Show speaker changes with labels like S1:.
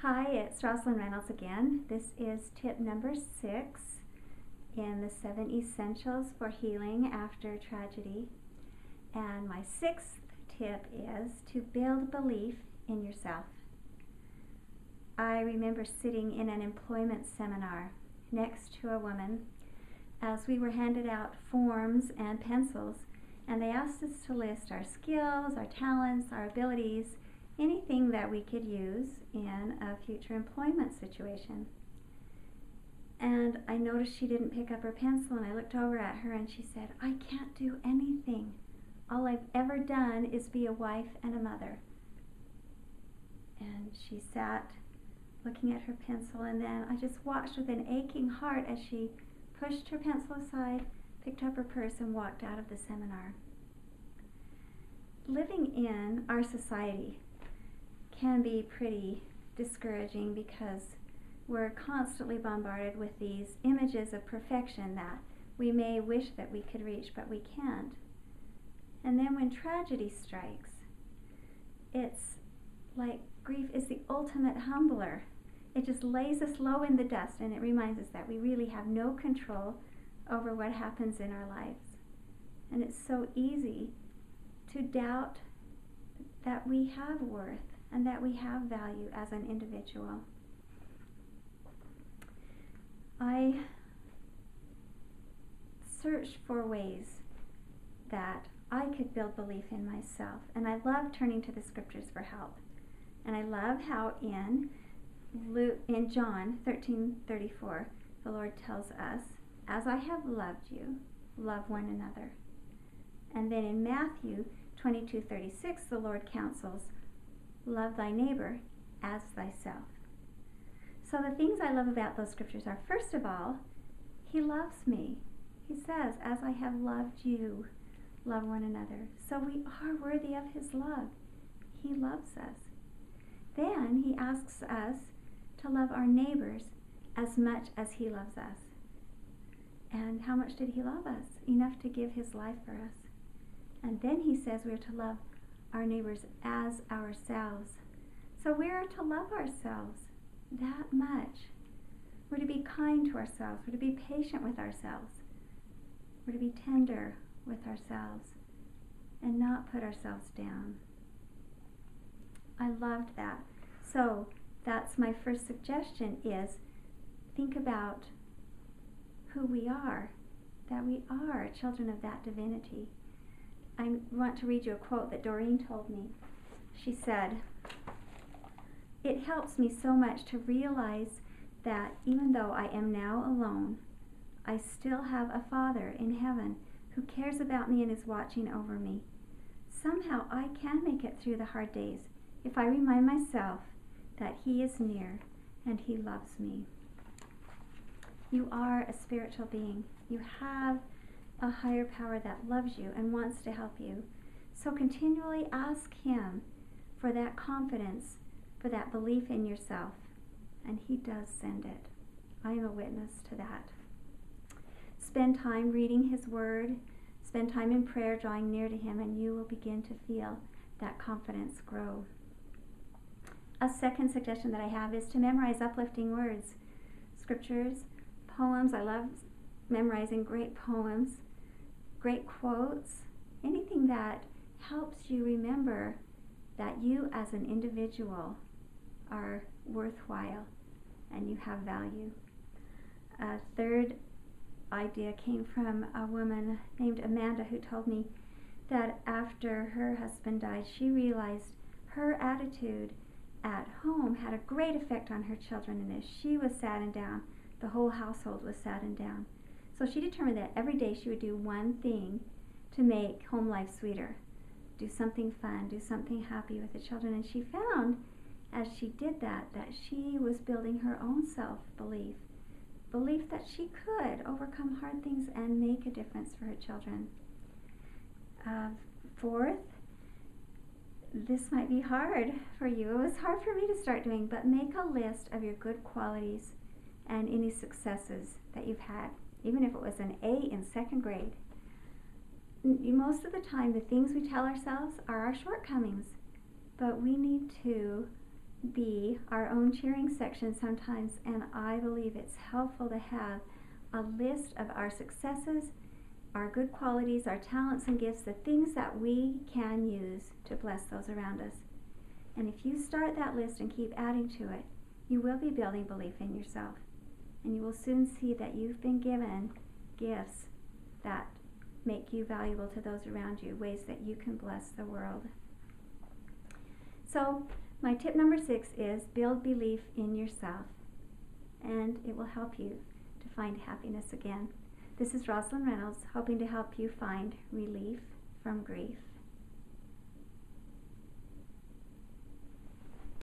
S1: Hi, it's Rosalind Reynolds again. This is tip number 6 in the 7 Essentials for Healing After Tragedy. And my 6th tip is to build belief in yourself. I remember sitting in an employment seminar next to a woman as we were handed out forms and pencils, and they asked us to list our skills, our talents, our abilities, anything that we could use in a future employment situation. And I noticed she didn't pick up her pencil, and I looked over at her and she said, "I can't do anything. All I've ever done is be a wife and a mother." And she sat looking at her pencil, and then I just watched with an aching heart as she pushed her pencil aside, picked up her purse, and walked out of the seminar. Living in our society can be pretty discouraging because we're constantly bombarded with these images of perfection that we may wish that we could reach, but we can't. And then when tragedy strikes, it's like grief is the ultimate humbler. It just lays us low in the dust, and it reminds us that we really have no control over what happens in our lives. And it's so easy to doubt that we have worth and that we have value as an individual. I searched for ways that I could build belief in myself, and I love turning to the scriptures for help. And I love how in John 13:34, the Lord tells us, "As I have loved you, love one another." And then in Matthew 22:36, the Lord counsels, "Love thy neighbor as thyself." So the things I love about those scriptures are, first of all, He loves me. He says, "As I have loved you, love one another." So we are worthy of His love. He loves us. Then He asks us to love our neighbors as much as He loves us. And how much did He love us? Enough to give His life for us. And then He says we're to love our neighbors as ourselves. So we are to love ourselves that much. We're to be kind to ourselves. We're to be patient with ourselves. We're to be tender with ourselves and not put ourselves down. I loved that. So that's my first suggestion, is think about who we are, that we are children of that divinity. I want to read you a quote that Doreen told me. She said, "It helps me so much to realize that even though I am now alone, I still have a Father in heaven who cares about me and is watching over me. Somehow I can make it through the hard days if I remind myself that He is near and He loves me." You are a spiritual being. You have a higher power that loves you and wants to help you. So continually ask Him for that confidence, for that belief in yourself, and He does send it. I am a witness to that. Spend time reading His Word, spend time in prayer, drawing near to Him, and you will begin to feel that confidence grow. A second suggestion that I have is to memorize uplifting words, scriptures, poems. I love memorizing great poems, great quotes, anything that helps you remember that you as an individual are worthwhile and you have value. A third idea came from a woman named Amanda, who told me that after her husband died, she realized her attitude at home had a great effect on her children, and as she was saddened down, the whole household was saddened down. So she determined that every day she would do one thing to make home life sweeter. Do something fun, do something happy with the children. And she found, as she did that she was building her own self-belief. Belief that she could overcome hard things and make a difference for her children. Fourth, this might be hard for you. It was hard for me to start doing, but make a list of your good qualities and any successes that you've had, even if it was an A in second grade. Most of the time, the things we tell ourselves are our shortcomings, but we need to be our own cheering section sometimes, and I believe it's helpful to have a list of our successes, our good qualities, our talents and gifts, the things that we can use to bless those around us. And if you start that list and keep adding to it, you will be building belief in yourself. And you will soon see that you've been given gifts that make you valuable to those around you, ways that you can bless the world. So my tip number 6 is build belief in yourself, and it will help you to find happiness again. This is Rosalind Reynolds, hoping to help you find relief from grief.